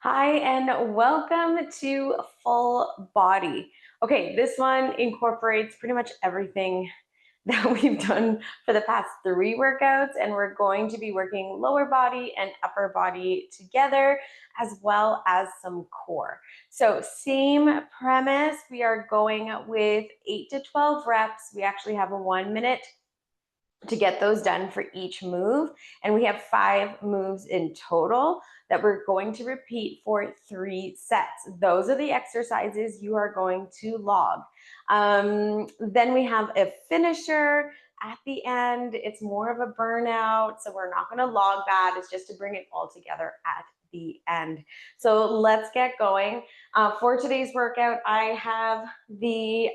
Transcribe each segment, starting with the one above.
Hi, and welcome to Full Body. Okay, this one incorporates pretty much everything that we've done for the past three workouts, and we're going to be working lower body and upper body together, as well as some core. So, same premise, we are going with 8 to 12 reps. We actually have a 1 minute to get those done for each move. And we have 5 moves in total that we're going to repeat for 3 sets. Those are the exercises you are going to log. Then we have a finisher at the end. It's more of a burnout, so we're not going to log that. It's just to bring it all together at the end. So let's get going. For today's workout, I have the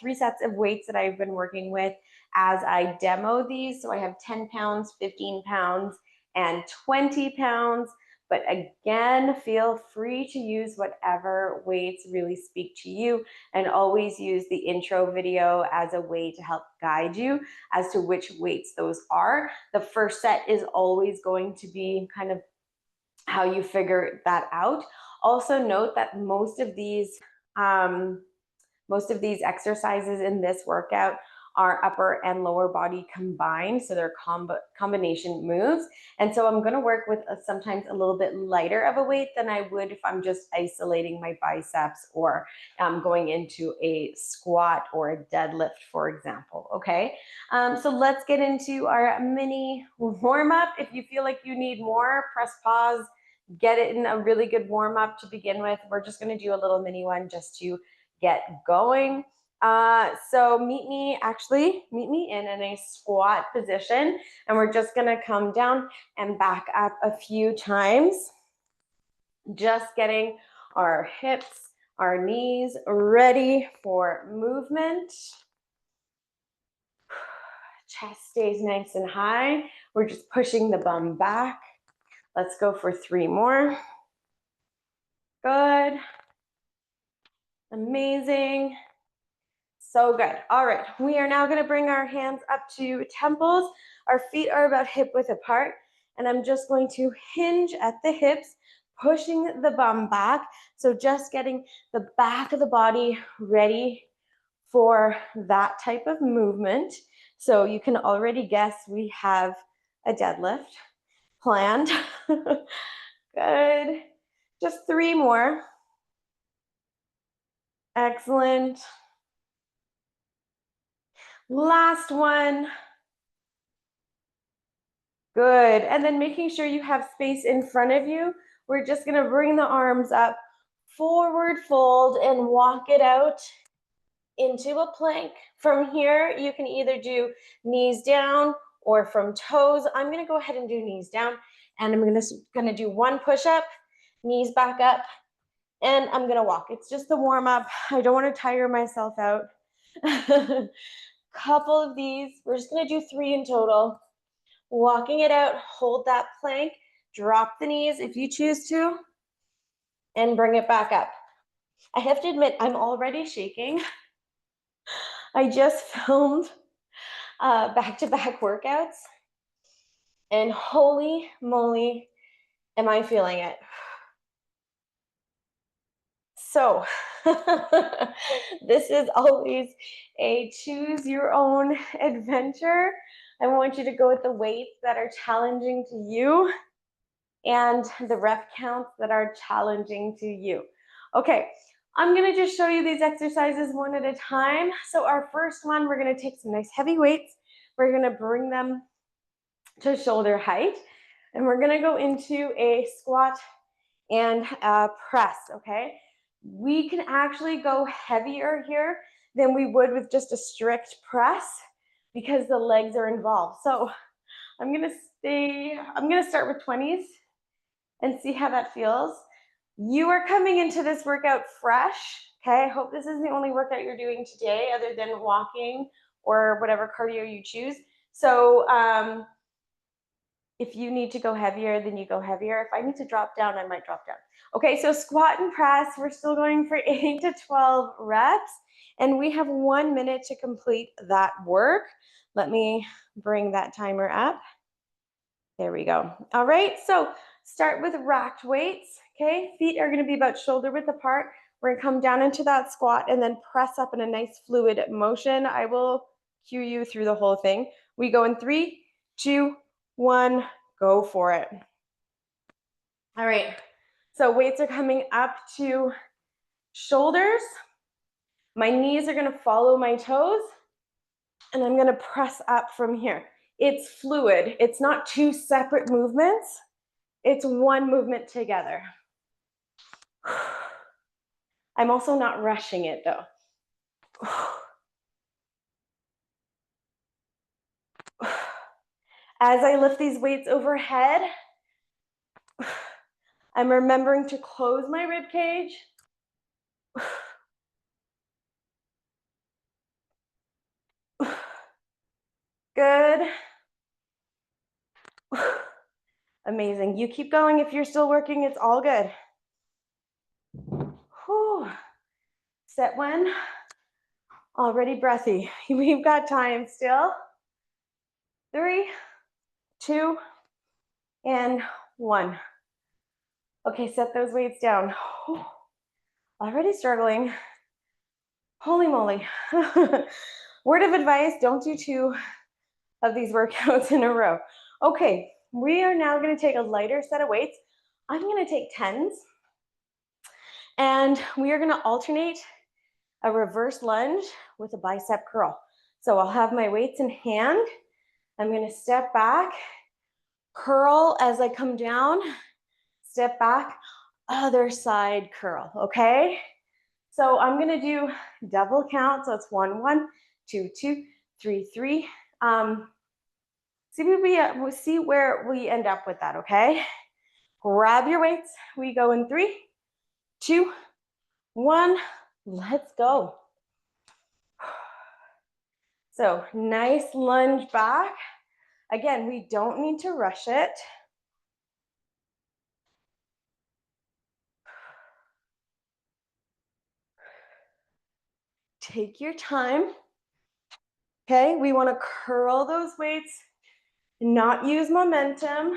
3 sets of weights that I've been working with as I demo these. So I have 10 pounds, 15 pounds, and 20 pounds. But again, feel free to use whatever weights really speak to you, and always use the intro video as a way to help guide you as to which weights those are. The first set is always going to be kind of how you figure that out. Also note that most of these exercises in this workout are upper and lower body combined, so they're combination moves. And so I'm going to work with sometimes a little bit lighter of a weight than I would if I'm just isolating my biceps or going into a squat or a deadlift, for example. Okay, so let's get into our mini warm up. If you feel like you need more, press pause, get it in a really good warm up to begin with. We're just going to do a little mini one just to get going. So meet me in a squat position, and we're just gonna come down and back up a few times, just getting our hips, our knees ready for movement. Chest stays nice and high. We're just pushing the bum back. Let's go for 3 more. Good. Amazing. So good. All right, we are now going to bring our hands up to temples. Our feet are about hip width apart, and I'm just going to hinge at the hips, pushing the bum back. So just getting the back of the body ready for that type of movement. So you can already guess we have a deadlift planned. Good. Just 3 more. Excellent. Last one. Good. And then making sure you have space in front of you. We're just going to bring the arms up, forward fold, and walk it out into a plank. From here, you can either do knees down or from toes. I'm going to go ahead and do knees down, and I'm going to do 1 push-up, knees back up, and I'm going to walk. It's just the warm-up. I don't want to tire myself out. Couple of these. We're just going to do 3 in total. Walking it out, hold that plank, drop the knees if you choose to, and bring it back up. I have to admit, I'm already shaking. I just filmed back-to-back workouts, and holy moly, am I feeling it. So this is always a choose your own adventure. I want you to go with the weights that are challenging to you and the rep counts that are challenging to you. Okay, I'm gonna just show you these exercises one at a time. So our first one, we're gonna take some nice heavy weights. We're gonna bring them to shoulder height, and we're gonna go into a squat and a press, okay? We can actually go heavier here than we would with just a strict press because the legs are involved. So I'm gonna start with 20s and see how that feels. You are coming into this workout fresh, okay? I hope this isn't the only workout you're doing today other than walking or whatever cardio you choose. So if you need to go heavier, then you go heavier. If I need to drop down, I might drop down. Okay, so squat and press, we're still going for 8 to 12 reps, and we have 1 minute to complete that work. Let me bring that timer up. There we go. All right, so start with racked weights, okay? Feet are gonna be about shoulder width apart. We're gonna come down into that squat and then press up in a nice fluid motion. I will cue you through the whole thing. We go in 3, 2, 1, go for it. All right, so weights are coming up to shoulders. My knees are gonna follow my toes, and I'm gonna press up from here. It's fluid. It's not two separate movements. It's one movement together. I'm also not rushing it though. As I lift these weights overhead, I'm remembering to close my rib cage. Good. Amazing. You keep going. If you're still working, it's all good. Whew. Set one. Already breathy. We've got time still. 3, 2, and 1. Okay, set those weights down. Whew. Already struggling. Holy moly. Word of advice, don't do 2 of these workouts in a row. Okay, we are now gonna take a lighter set of weights. I'm gonna take 10s, and we are gonna alternate a reverse lunge with a bicep curl. So I'll have my weights in hand. I'm gonna step back, curl as I come down, step back, other side curl, okay? So I'm gonna do double count, so it's 1, 1, 2, 2, 3, 3. See where we end up with that, okay? Grab your weights. We go in 3, 2, 1. Let's go. So nice lunge back. Again, we don't need to rush it. Take your time. Okay, we want to curl those weights, not use momentum.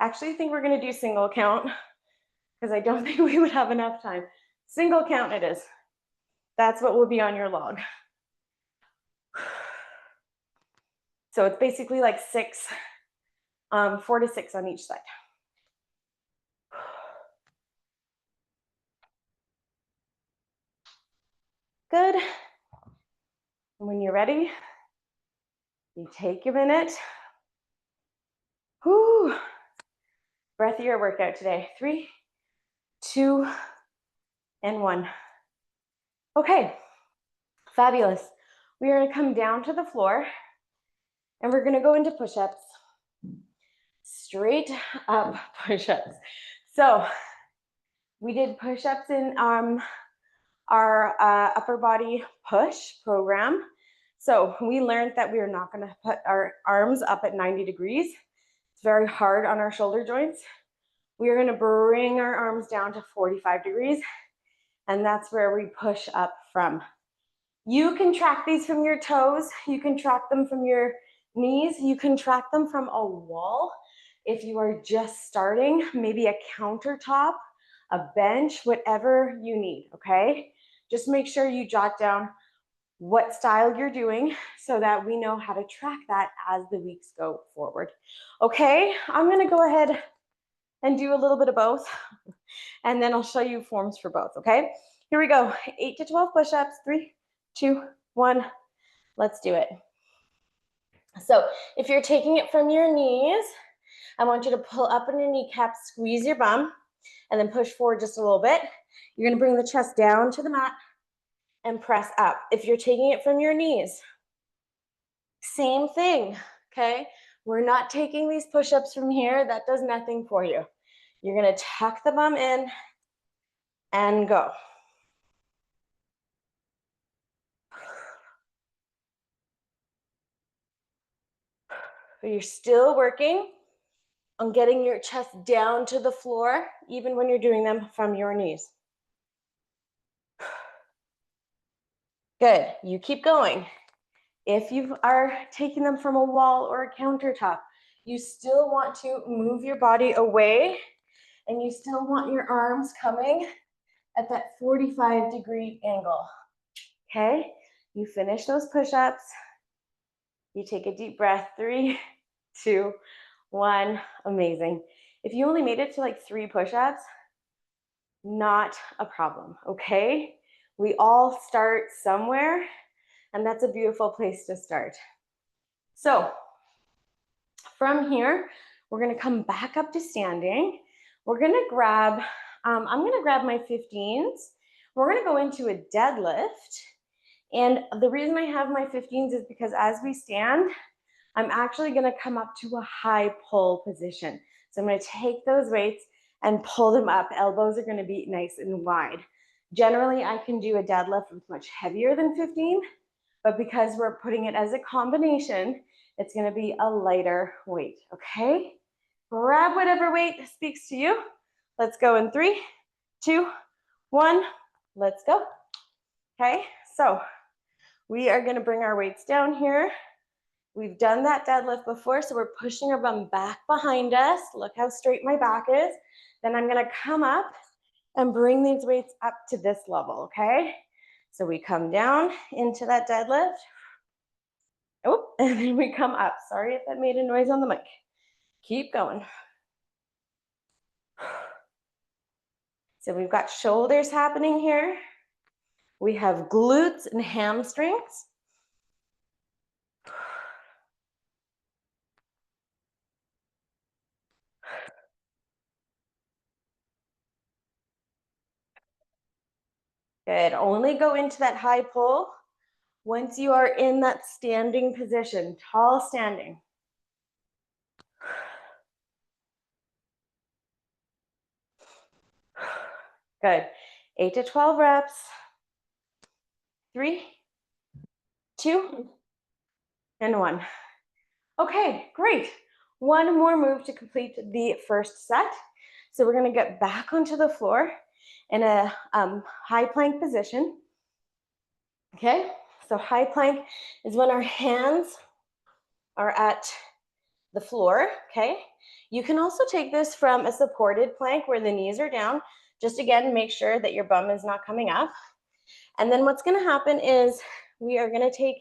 Actually, I think we're going to do single count because I don't think we would have enough time. Single count it is. That's what will be on your log. So it's basically like 6, 4 to 6 on each side. Good. When you're ready, you take a minute. Whew. Breathier workout today. 3, 2, and 1. Okay, fabulous. We are gonna come down to the floor and we're gonna go into push-ups. Straight up push-ups. So we did push-ups in our upper body push program. So we learned that we are not gonna put our arms up at 90 degrees. It's very hard on our shoulder joints. We are gonna bring our arms down to 45 degrees, and that's where we push up from. You can track these from your toes. You can track them from your knees. You can track them from a wall. If you are just starting, maybe a countertop, a bench, whatever you need, okay? Just make sure you jot down what style you're doing so that we know how to track that as the weeks go forward. Okay, I'm gonna go ahead and do a little bit of both, and then I'll show you forms for both, okay? Here we go, 8 to 12 push-ups, 3, 2, 1, let's do it. So if you're taking it from your knees, I want you to pull up on your kneecaps, squeeze your bum, and then push forward just a little bit. You're gonna bring the chest down to the mat and press up. If you're taking it from your knees, same thing, okay? We're not taking these push-ups from here. That does nothing for you. You're gonna tuck the bum in and go. You're still working on getting your chest down to the floor, even when you're doing them from your knees. Good, you keep going. If you are taking them from a wall or a countertop, you still want to move your body away, and you still want your arms coming at that 45-degree angle. Okay, you finish those push-ups. You take a deep breath, 3, 2, 1, amazing. If you only made it to like 3 push-ups, not a problem, okay? We all start somewhere, and that's a beautiful place to start. So from here, we're gonna come back up to standing. We're gonna grab, I'm gonna grab my 15s. We're gonna go into a deadlift. And the reason I have my 15s is because as we stand, I'm actually gonna come up to a high pull position. So I'm gonna take those weights and pull them up. Elbows are gonna be nice and wide. Generally, I can do a deadlift with much heavier than 15, but because we're putting it as a combination, it's gonna be a lighter weight, okay? Grab whatever weight speaks to you. Let's go in 3, 2, 1, let's go. Okay, so we are gonna bring our weights down here. We've done that deadlift before, so we're pushing our bum back behind us. Look how straight my back is. Then I'm gonna come up and bring these weights up to this level, okay? So we come down into that deadlift. Oh, and then we come up. Sorry if that made a noise on the mic. Keep going. So we've got shoulders happening here. We have glutes and hamstrings. Good. Only go into that high pull once you are in that standing position, tall standing. Good. 8 to 12 reps. 3, 2, and 1. Okay, great. One more move to complete the first set. So we're gonna get back onto the floor in a high plank position. Okay, so high plank is when our hands are at the floor, okay? You can also take this from a supported plank where the knees are down. Just again, make sure that your bum is not coming up. And then what's gonna happen is we are gonna take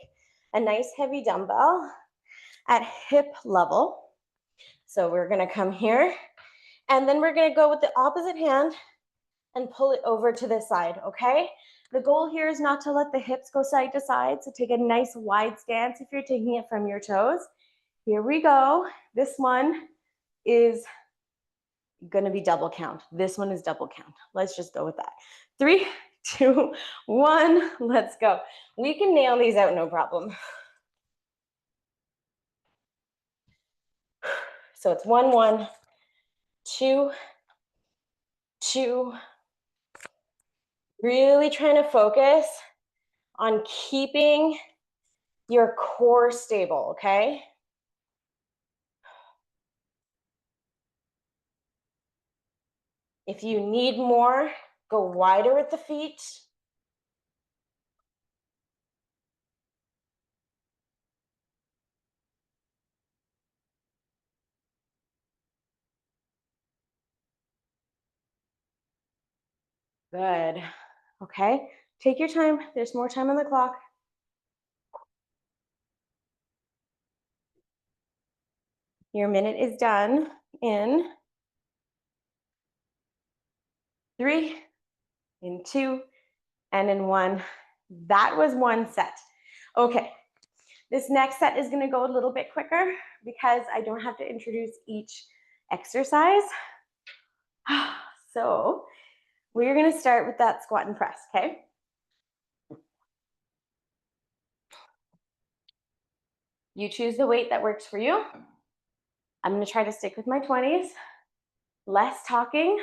a nice heavy dumbbell at hip level. So we're gonna come here, and then we're gonna go with the opposite hand and pull it over to this side, okay? The goal here is not to let the hips go side to side, so take a nice wide stance if you're taking it from your toes. Here we go. This one is gonna be double count. This one is double count. Let's just go with that. 3, 2, 1, let's go. We can nail these out, no problem. So it's 1, 1, 2, 2. Really trying to focus on keeping your core stable, okay? If you need more, go wider with the feet. Good. Okay, take your time. There's more time on the clock. Your minute is done in 3, in 2, and in 1. That was one set. Okay, this next set is gonna go a little bit quicker because I don't have to introduce each exercise. So we're gonna start with that squat and press, okay? You choose the weight that works for you. I'm gonna try to stick with my 20s. Less talking.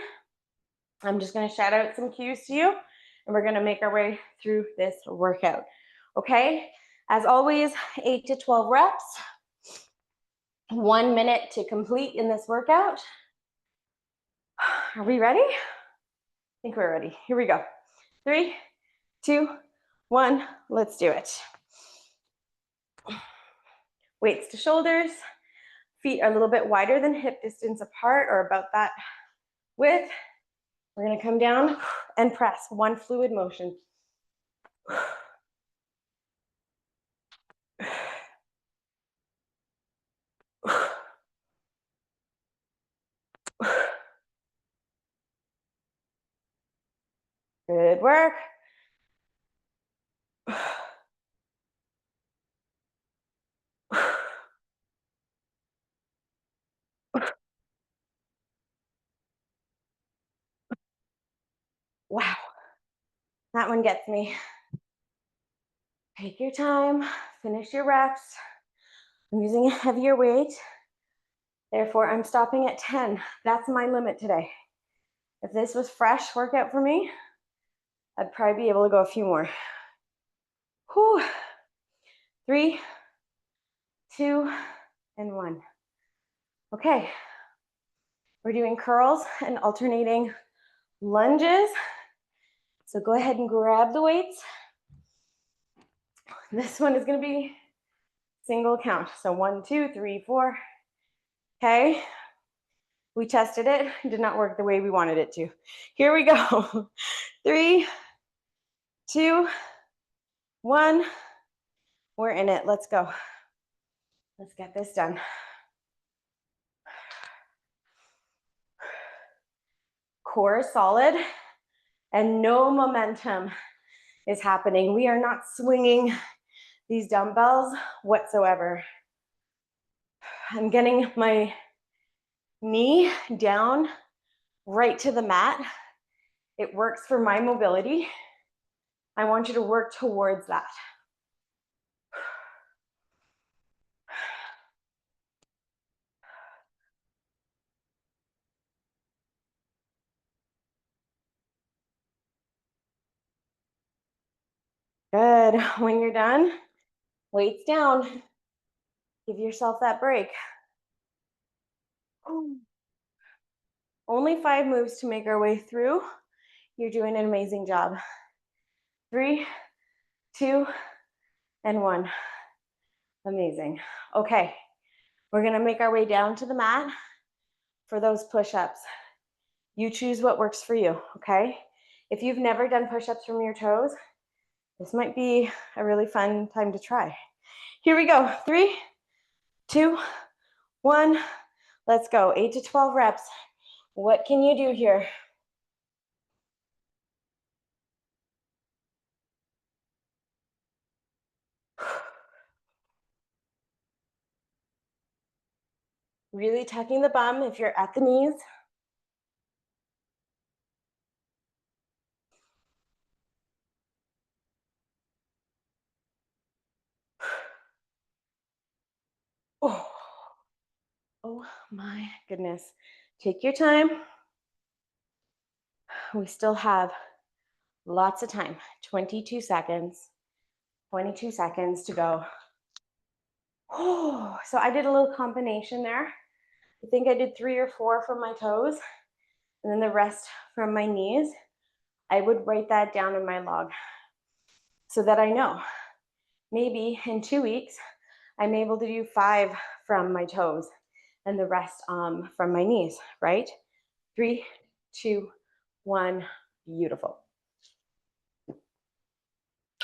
I'm just gonna shout out some cues to you, and we're gonna make our way through this workout, okay? As always, 8 to 12 reps. 1 minute to complete in this workout. Are we ready? I think we're ready. Here we go. 3, 2, 1, let's do it. Weights to shoulders. Feet are a little bit wider than hip distance apart, or about that width. We're gonna come down and press, one fluid motion. Good work. Wow, that one gets me. Take your time, finish your reps. I'm using a heavier weight. Therefore, I'm stopping at 10. That's my limit today. If this was fresh workout for me, I'd probably be able to go a few more. Whew. 3, 2, and 1. Okay, we're doing curls and alternating lunges. So go ahead and grab the weights. This one is gonna be single count. So 1, 2, 3, 4. Okay, we tested it, did not work the way we wanted it to. Here we go. 3, 2, 1. We're in it, let's go. Let's get this done. Core solid and no momentum is happening. We are not swinging these dumbbells whatsoever. I'm getting my knee down right to the mat. It works for my mobility. I want you to work towards that. Good. When you're done, weights down. Give yourself that break. Only 5 moves to make our way through. You're doing an amazing job. 3, 2, and 1. Amazing. Okay, we're gonna make our way down to the mat for those push-ups. You choose what works for you, okay? If you've never done push-ups from your toes, this might be a really fun time to try. Here we go. 3, 2, 1. Let's go. 8 to 12 reps. What can you do here? Really tucking the bum if you're at the knees. Oh, oh my goodness. Take your time. We still have lots of time. 22 seconds. 22 seconds to go. Oh, so I did a little combination there. I think I did 3 or 4 from my toes and then the rest from my knees. I would write that down in my log so that I know. Maybe in 2 weeks, I'm able to do 5 from my toes and the rest from my knees, right? 3, 2, 1, beautiful.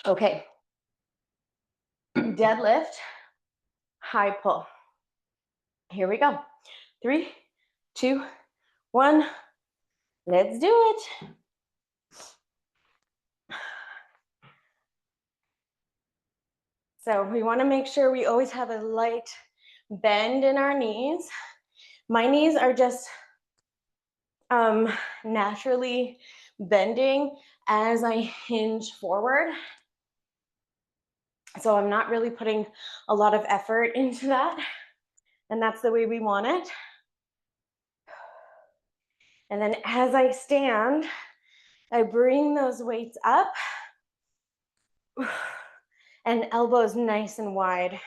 Okay, deadlift, high pull. Here we go. 3, 2, 1, let's do it. So we want to make sure we always have a light bend in our knees. My knees are just naturally bending as I hinge forward. So I'm not really putting a lot of effort into that. And that's the way we want it. And then as I stand, I bring those weights up and elbows nice and wide.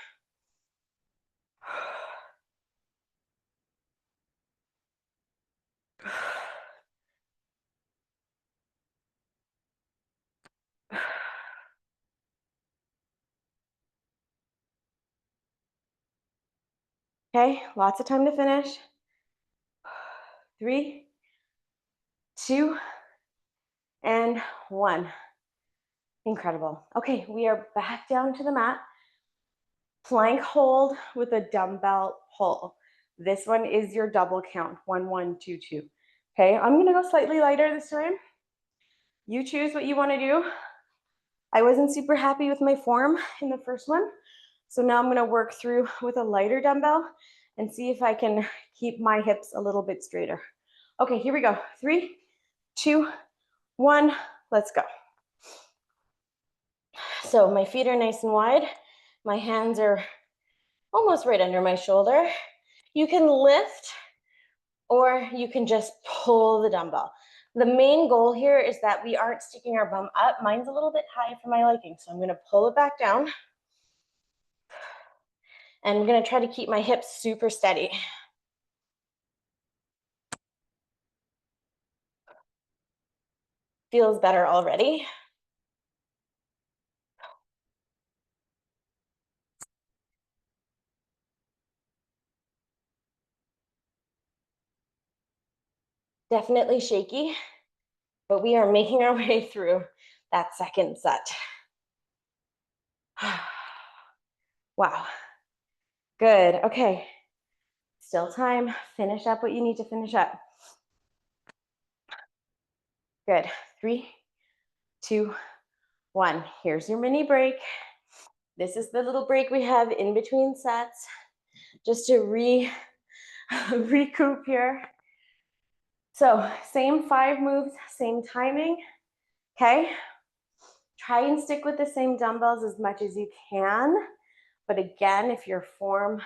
Okay, lots of time to finish. 3, 2, and 1. Incredible. Okay, we are back down to the mat. Plank hold with a dumbbell pull. This one is your double count, 1, 1, 2, 2. Okay, I'm gonna go slightly lighter this time. You choose what you wanna do. I wasn't super happy with my form in the first one, so now I'm gonna work through with a lighter dumbbell and see if I can keep my hips a little bit straighter. Okay, here we go. 3, 2, 1, let's go. So my feet are nice and wide. My hands are almost right under my shoulder. You can lift or you can just pull the dumbbell. The main goal here is that we aren't sticking our bum up. Mine's a little bit high for my liking, so I'm gonna pull it back down. And I'm gonna try to keep my hips super steady. Feels better already. Definitely shaky, but we are making our way through that second set. Wow. Good. Okay. Still time. Finish up what you need to finish up. Good. 3, 2, 1. Here's your mini break. This is the little break we have in between sets, just to recoup here. So same 5 moves, same timing. Okay. Try and stick with the same dumbbells as much as you can. But again, if your form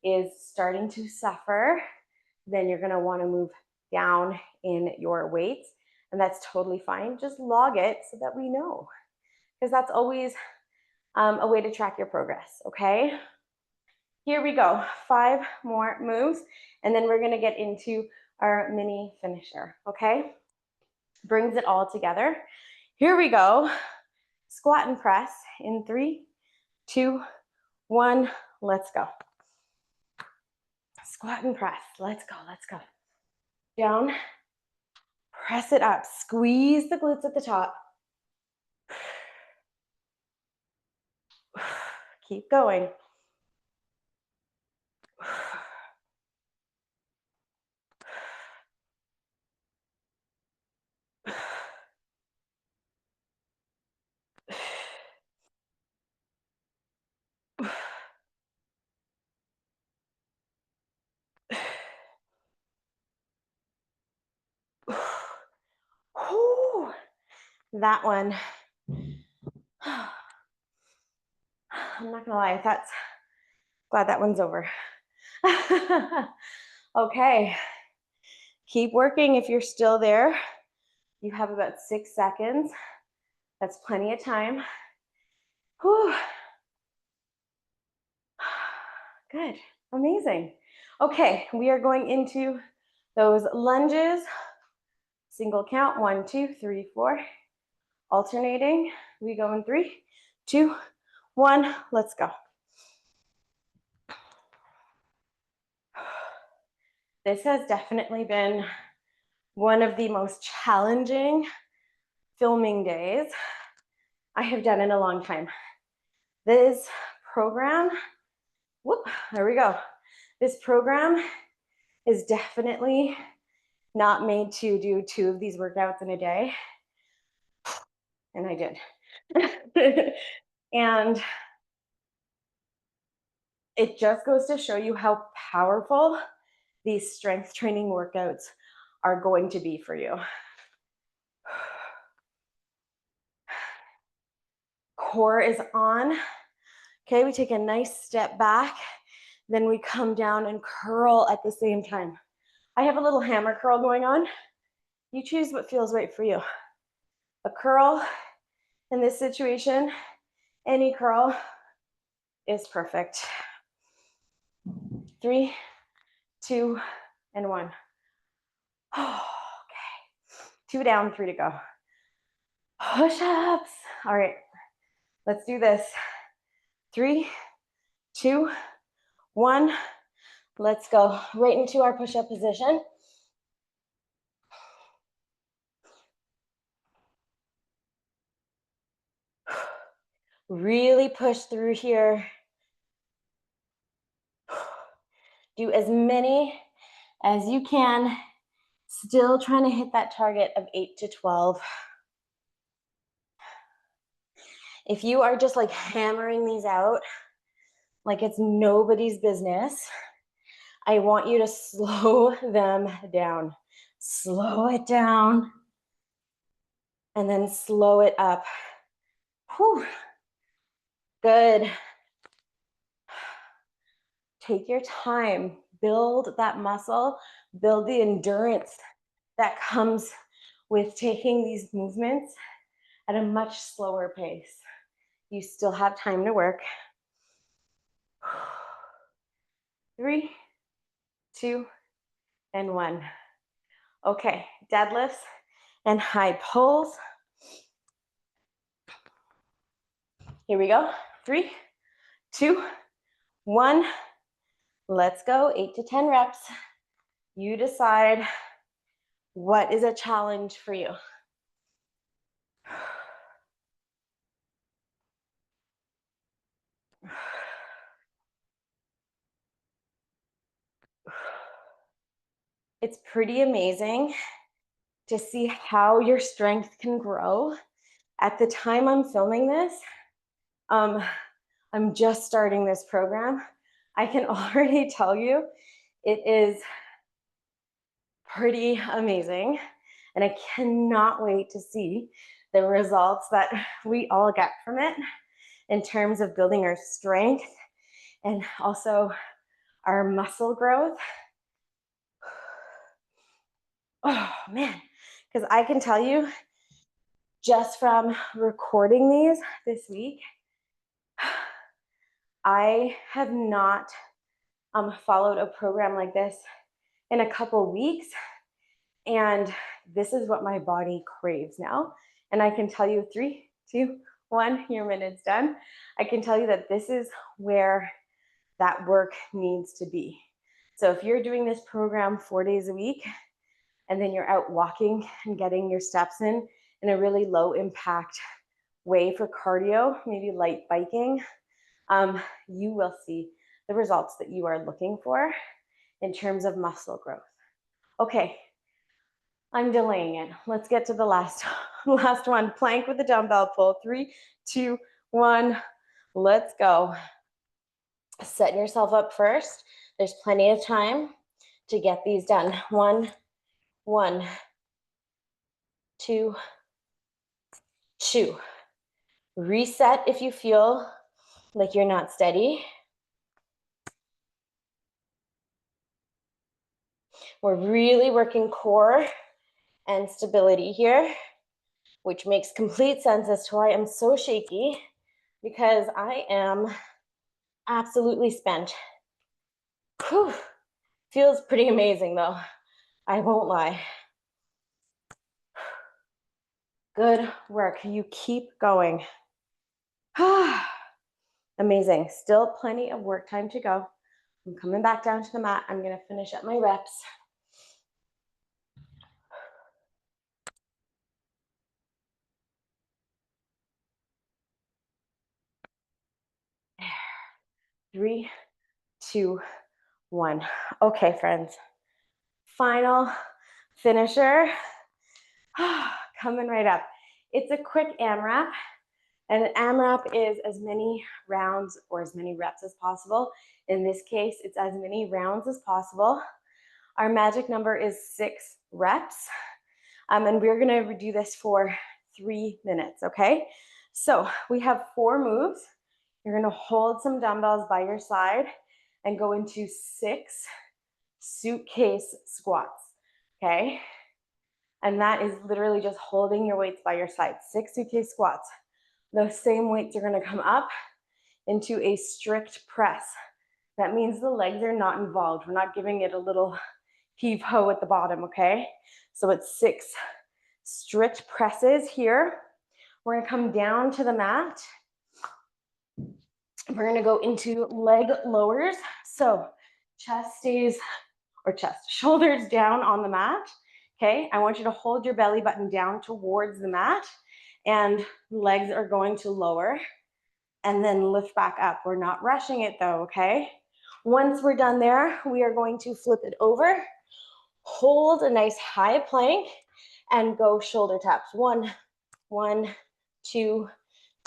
is starting to suffer, then you're gonna wanna move down in your weights, and that's totally fine. Just log it so that we know, because that's always a way to track your progress, okay? Here we go, 5 more moves, and then we're gonna get into our mini finisher, okay? Brings it all together. Here we go, squat and press in 3, 2, 1, let's go. Squat and press, let's go, let's go. Down, press it up, squeeze the glutes at the top. Keep going. That one. I'm not gonna lie, glad that one's over. Okay, keep working if you're still there. You have about 6 seconds. That's plenty of time. Whew. Good, amazing. Okay, we are going into those lunges. Single count, 1, 2, 3, 4. Alternating, we go in 3, 2, 1, let's go. This has definitely been one of the most challenging filming days I have done in a long time. This program, whoop, there we go. This program is definitely not made to do 2 of these workouts in a day. And I did. And it just goes to show you how powerful these strength training workouts are going to be for you. Core is on. Okay, we take a nice step back, then we come down and curl at the same time. I have a little hammer curl going on. You choose what feels right for you. A curl in this situation, any curl is perfect. 3, 2, and 1. Okay, 2 down, 3 to go. Push-ups. All right, let's do this. 3, 2, 1. Let's go right into our push-up position. Really push through here. Do as many as you can. Still trying to hit that target of 8 to 12. If you are just like hammering these out like it's nobody's business, I want you to slow them down. Slow it down and then slow it up. Whew. Good. Take your time. Build that muscle. Build the endurance that comes with taking these movements at a much slower pace. You still have time to work. 3, 2, and 1. Okay, deadlifts and high pulls. Here we go. 3, 2, 1. Let's go. 8 to 10 reps. You decide what is a challenge for you. It's pretty amazing to see how your strength can grow. At the time I'm filming this, I'm just starting this program. I can already tell you it is pretty amazing. And I cannot wait to see the results that we all get from it in terms of building our strength and also our muscle growth. Oh man, because I can tell you just from recording these this week, I have not followed a program like this in a couple weeks, and this is what my body craves now. And I can tell you 3, 2, 1, your minute's done. I can tell you that this is where that work needs to be. So if you're doing this program 4 days a week, and then you're out walking and getting your steps in a really low impact way for cardio, maybe light biking, you will see the results that you are looking for in terms of muscle growth. Okay, I'm delaying it. Let's get to the last one. Plank with a dumbbell pull. 3, 2, 1. Let's go. Set yourself up first. There's plenty of time to get these done. 1, 1, 2, 2. Reset if you feel like you're not steady. We're really working core and stability here, which makes complete sense as to why I'm so shaky, because I am absolutely spent. Whew. Feels pretty amazing though, I won't lie. Good work. You keep going. Amazing. Still plenty of work time to go. I'm coming back down to the mat. I'm going to finish up my reps. There. 3, 2, 1. Okay, friends. Final finisher. Coming right up. It's a quick AMRAP. And an AMRAP is as many rounds or as many reps as possible. In this case, it's as many rounds as possible. Our magic number is 6 reps. And we're gonna do this for 3 minutes, okay? So we have 4 moves. You're gonna hold some dumbbells by your side and go into 6 suitcase squats, okay? And that is literally just holding your weights by your side. 6 suitcase squats. Those same weights are gonna come up into a strict press. That means the legs are not involved. We're not giving it a little heave-ho at the bottom, okay? So it's 6 strict presses here. We're gonna come down to the mat. We're gonna go into leg lowers. So chest stays, or chest, shoulders down on the mat. Okay, I want you to hold your belly button down towards the mat, and legs are going to lower and then lift back up. We're not rushing it though, okay? Once we're done there, we are going to flip it over, hold a nice high plank, and go shoulder taps. 1, 1, 2,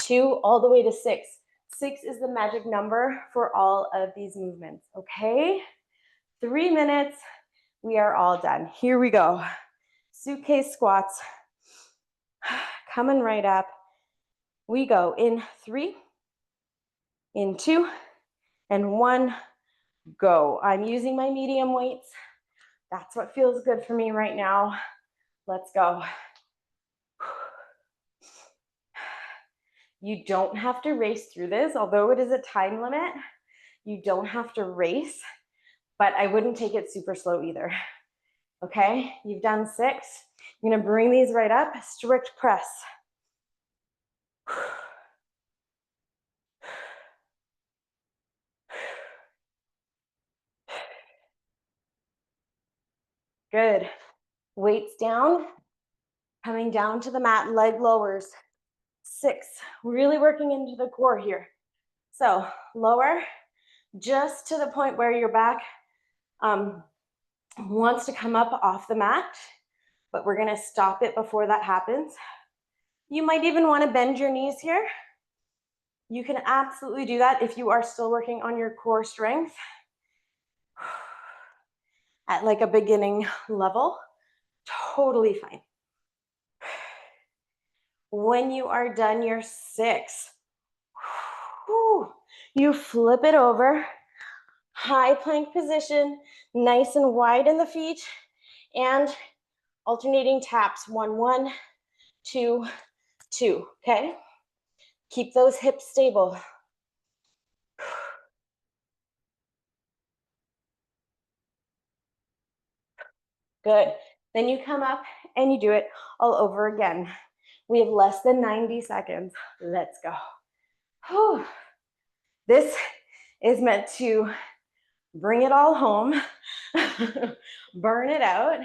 2, all the way to 6. 6 is the magic number for all of these movements, okay? 3 minutes, we are all done. Here we go. Suitcase squats, coming right up. We go in 3, in 2, and 1, go. I'm using my medium weights. That's what feels good for me right now. Let's go. You don't have to race through this, although it is a time limit. You don't have to race, but I wouldn't take it super slow either. Okay, you've done 6. You're gonna bring these right up, strict press. Good. Weights down, coming down to the mat, leg lowers. 6, really working into the core here. So lower, just to the point where your back wants to come up off the mat, but we're gonna stop it before that happens. You might even wanna bend your knees here. You can absolutely do that if you are still working on your core strength at like a beginning level. Totally fine. When you are done your 6, you flip it over, high plank position, nice and wide in the feet, and alternating taps. 1, 1, 2, 2, okay? Keep those hips stable. Good. Then you come up and you do it all over again. We have less than 90 seconds. Let's go. Whew. This is meant to bring it all home, burn it out.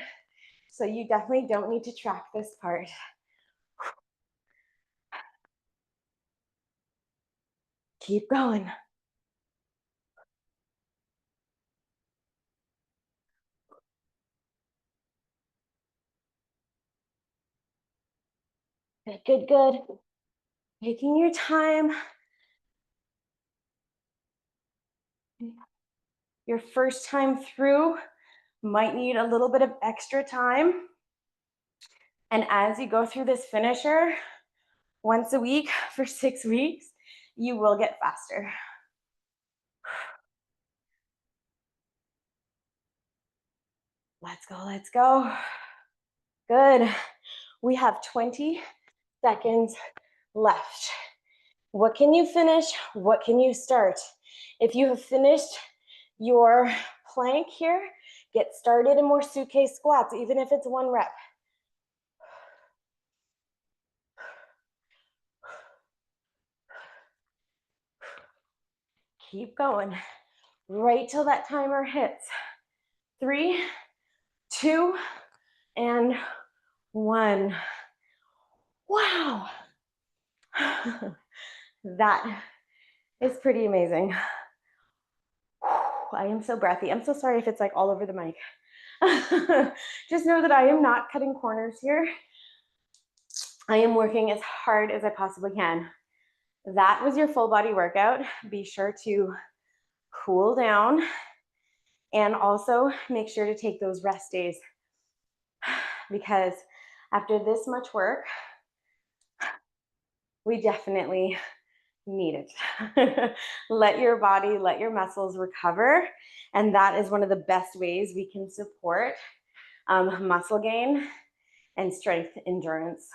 So you definitely don't need to track this part. Keep going. Good, good, good. Taking your time. Your first time through might need a little bit of extra time. And as you go through this finisher, once a week for 6 weeks, you will get faster. Let's go, let's go. Good. We have 20 seconds left. What can you finish? What can you start? If you have finished your plank here, get started in more suitcase squats, even if it's 1 rep. Keep going. Right till that timer hits. 3, 2, and 1. Wow. That is pretty amazing. I am so breathy. I'm so sorry if it's like all over the mic. Just know that I am not cutting corners here. I am working as hard as I possibly can. That was your full body workout. Be sure to cool down and also make sure to take those rest days, because after this much work, we definitely need it. Let your body, let your muscles recover. And that is one of the best ways we can support muscle gain and strength endurance.